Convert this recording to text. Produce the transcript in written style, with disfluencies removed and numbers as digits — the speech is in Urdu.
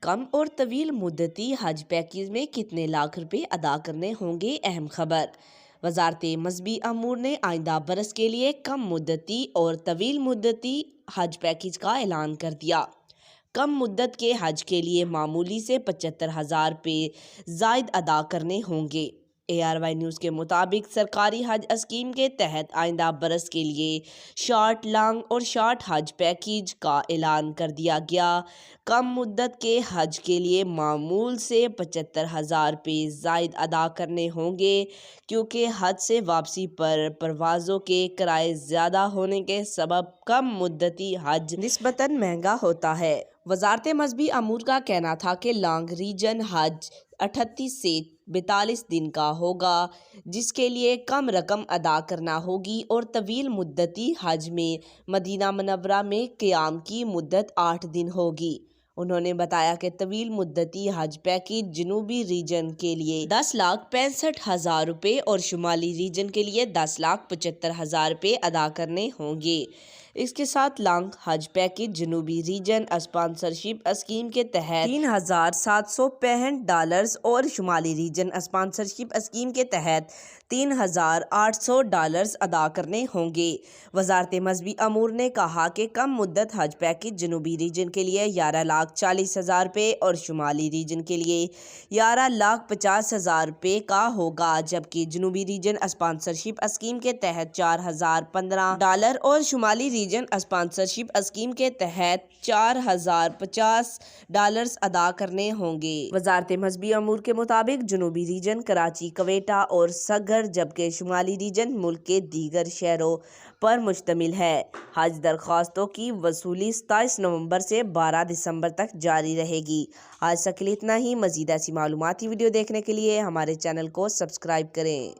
کم اور طویل مدتی حج پیکیج میں کتنے لاکھ روپے ادا کرنے ہوں گے؟ اہم خبر۔ وزارت مذہبی امور نے آئندہ برس کے لیے کم مدتی اور طویل مدتی حج پیکیج کا اعلان کر دیا۔ کم مدت کے حج کے لیے معمولی سے 75,000 روپے زائد ادا کرنے ہوں گے۔ ARY نیوز کے مطابق سرکاری حج اسکیم کے تحت آئندہ برس کے لیے شارٹ، لانگ اور شارٹ حج پیکیج کا اعلان کر دیا گیا۔ کم مدت کے حج کے لیے معمول سے 75,000 روپے زائد ادا کرنے ہوں گے، کیونکہ حج سے واپسی پر پروازوں کے کرائے زیادہ ہونے کے سبب کم مدتی حج نسبتاً مہنگا ہوتا ہے۔ وزارت مذہبی امور کا کہنا تھا کہ لانگ ریجن حج 38 سے 42 دن کا ہوگا، جس کے لیے کم رقم ادا کرنا ہوگی، اور طویل مدتی حج میں مدینہ منورہ میں قیام کی مدت 8 دن ہوگی۔ انہوں نے بتایا کہ طویل مدتی حج پیکیج جنوبی ریجن کے لیے 10,65,000 روپے اور شمالی ریجن کے لیے 10,75,000 روپے ادا کرنے ہوں گے۔ اس کے ساتھ لانگ حج پیکیج جنوبی ریجن اسپانسرشپ اسکیم کے تحت $3,765 اور شمالی ریجن اسپانسرشپ اسکیم کے تحت $3,800 ادا کرنے ہوں گے۔ وزارت مذہبی امور نے کہا کہ کم مدت حج پیکیج جنوبی ریجن کے لیے 11,40,000 روپے اور شمالی ریجن کے لیے 11,50,000 روپے کا ہوگا، جبکہ جنوبی ریجن اسپانسرشپ اسکیم کے تحت $4,015 اور شمالی ریجن اسپانسرشپ اسکیم کے تحت $4,050 ادا کرنے ہوں گے۔ وزارت مذہبی امور کے مطابق جنوبی ریجن کراچی، کوئٹہ اور سگر، جبکہ شمالی ریجن ملک کے دیگر شہروں پر مشتمل ہے۔ حج درخواستوں کی وصولی 27 نومبر سے 12 دسمبر تک جاری رہے گی۔ آج تک کے لیے اتنا ہی۔ مزید ایسی معلوماتی ویڈیو دیکھنے کے لیے ہمارے چینل کو سبسکرائب کریں۔